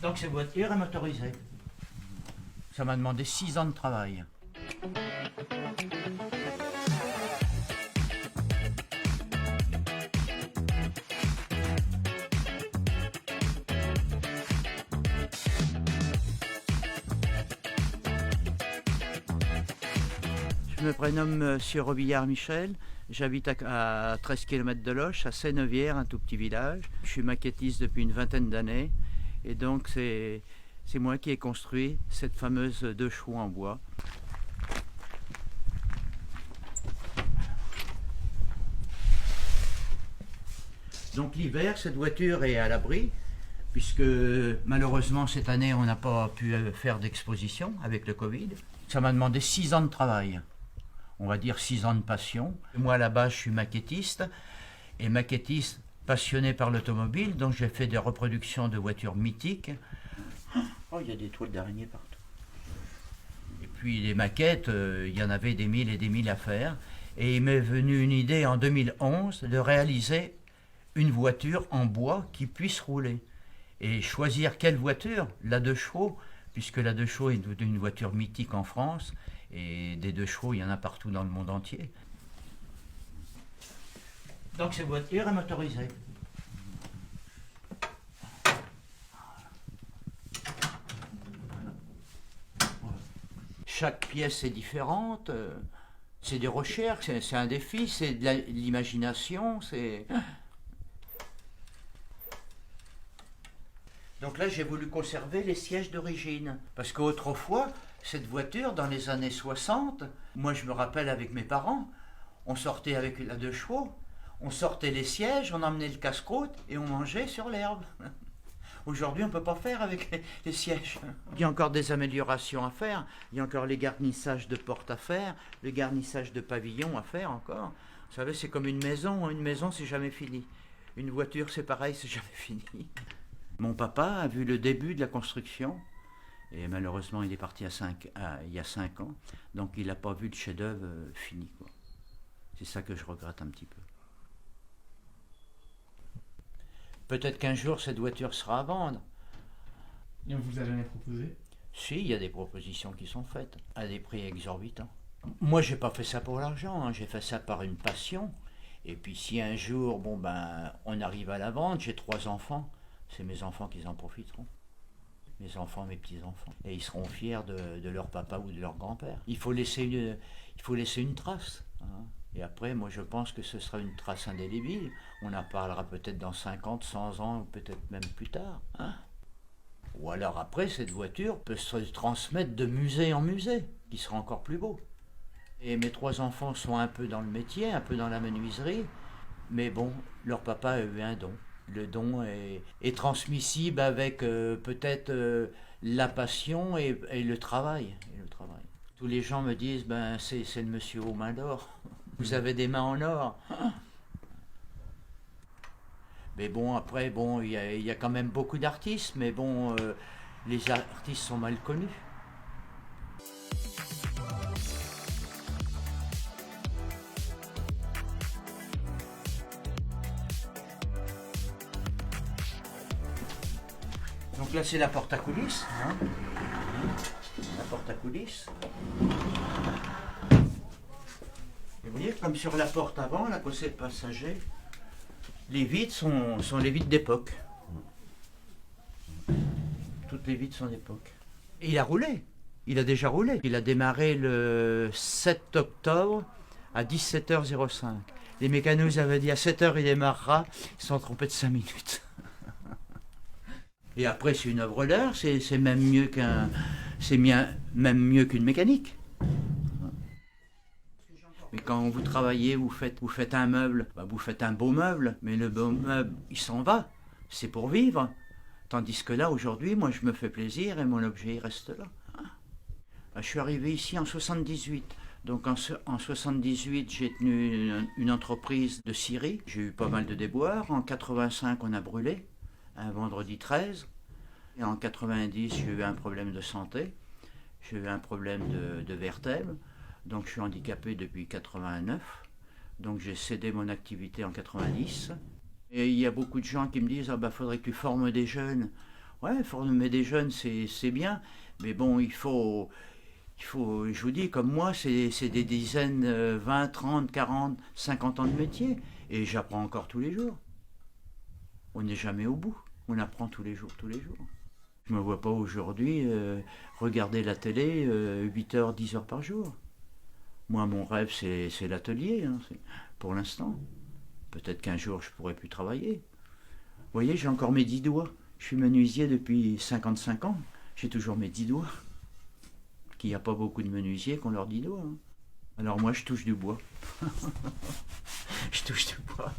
Donc cette voiture est motorisée. Ça m'a demandé 6 ans de travail. Je me prénomme Monsieur Robillard Michel, j'habite à 13 km de Loches, à Sénevière, un tout petit village. Je suis maquettiste depuis une vingtaine d'années et donc c'est moi qui ai construit cette fameuse 2 chevaux en bois. Donc l'hiver, cette voiture est à l'abri, puisque malheureusement cette année on n'a pas pu faire d'exposition avec le Covid. Ça m'a demandé 6 ans de travail. On va dire 6 ans de passion. Moi, à la base, je suis maquettiste, et maquettiste passionné par l'automobile, donc j'ai fait des reproductions de voitures mythiques. Oh, il y a des toiles d'araignée partout. Et puis les maquettes, il y en avait des mille et des mille à faire. Et il m'est venu une idée en 2011 de réaliser une voiture en bois qui puisse rouler. Et choisir quelle voiture? La 2 chevaux, puisque la 2 chevaux est une voiture mythique en France. Et des 2 chevaux, il y en a partout dans le monde entier. Donc cette voiture est motorisée. Chaque pièce est différente. C'est des recherches, c'est un défi, c'est de l'imagination. Donc là, j'ai voulu conserver les sièges d'origine. Parce qu'autrefois, cette voiture, dans les années 60, moi je me rappelle avec mes parents, on sortait avec la 2 chevaux, on sortait les sièges, on emmenait le casse-croûte et on mangeait sur l'herbe. Aujourd'hui, on ne peut pas faire avec les sièges. Il y a encore des améliorations à faire, il y a encore les garnissages de portes à faire, le garnissage de pavillons à faire encore. Vous savez, c'est comme une maison c'est jamais fini. Une voiture, c'est pareil, c'est jamais fini. Mon papa a vu le début de la construction, et malheureusement il est parti il y a 5 ans, donc il n'a pas vu le chef-d'œuvre fini, quoi. C'est ça que je regrette un petit peu. Peut-être qu'un jour cette voiture sera à vendre. Et on vous a jamais proposé? Si, il y a des propositions qui sont faites, à des prix exorbitants. Moi j'ai pas fait ça pour l'argent, hein. J'ai fait ça par une passion, et puis si un jour on arrive à la vente, j'ai 3 enfants, c'est mes enfants qui en profiteront. Mes enfants, mes petits-enfants. Et ils seront fiers de leur papa ou de leur grand-père. Il faut laisser une trace. Hein. Et après, moi je pense que ce sera une trace indélébile. On en parlera peut-être dans 50, 100 ans, ou peut-être même plus tard. Hein. Ou alors après, cette voiture peut se transmettre de musée en musée, qui sera encore plus beau. Et mes 3 enfants sont un peu dans le métier, un peu dans la menuiserie. Mais bon, leur papa a eu un don. Le don est transmissible avec peut-être la passion et le travail. Tous les gens me disent, c'est le monsieur aux mains d'or. Vous avez des mains en or. Mais bon, après, il y a quand même beaucoup d'artistes, mais bon, les artistes sont mal connus. Donc là, c'est la porte à coulisses. Hein. La porte à coulisses. Et vous voyez, comme sur la porte avant, la cossette passager, les vitres sont les vitres d'époque. Toutes les vitres sont d'époque. Et il a roulé. Il a déjà roulé. Il a démarré le 7 octobre à 17h05. Les mécanos avaient dit à 7h il démarrera. Ils se sont trompés de 5 minutes. Et après, c'est une œuvre d'art, c'est même mieux même mieux qu'une mécanique. Mais quand vous travaillez, vous faites un meuble, vous faites un beau meuble, mais le beau meuble, il s'en va, c'est pour vivre. Tandis que là, aujourd'hui, moi, je me fais plaisir et mon objet, il reste là. Je suis arrivé ici en 78. Donc en 78, j'ai tenu une entreprise de scierie. J'ai eu pas mal de déboires. En 85, on a brûlé. Un vendredi 13. Et en 90, j'ai eu un problème de santé. J'ai eu un problème de vertèbre. Donc je suis handicapé depuis 89. Donc j'ai cédé mon activité en 90. Et il y a beaucoup de gens qui me disent « Ah faudrait que tu formes des jeunes ». Ouais, former des jeunes, c'est bien, mais bon, je vous dis, comme moi, c'est des dizaines, 20, 30, 40, 50 ans de métier, et j'apprends encore tous les jours. On n'est jamais au bout, on apprend tous les jours, tous les jours. Je me vois pas aujourd'hui regarder la télé 8 heures, 10 heures par jour. Moi, mon rêve, c'est l'atelier, hein, pour l'instant. Peut-être qu'un jour, je pourrai plus travailler. Vous voyez, j'ai encore mes 10 doigts. Je suis menuisier depuis 55 ans. J'ai toujours mes 10 doigts. Qu'il n'y a pas beaucoup de menuisiers qui ont leurs 10 doigts. Hein. Alors moi, je touche du bois. Je touche du bois.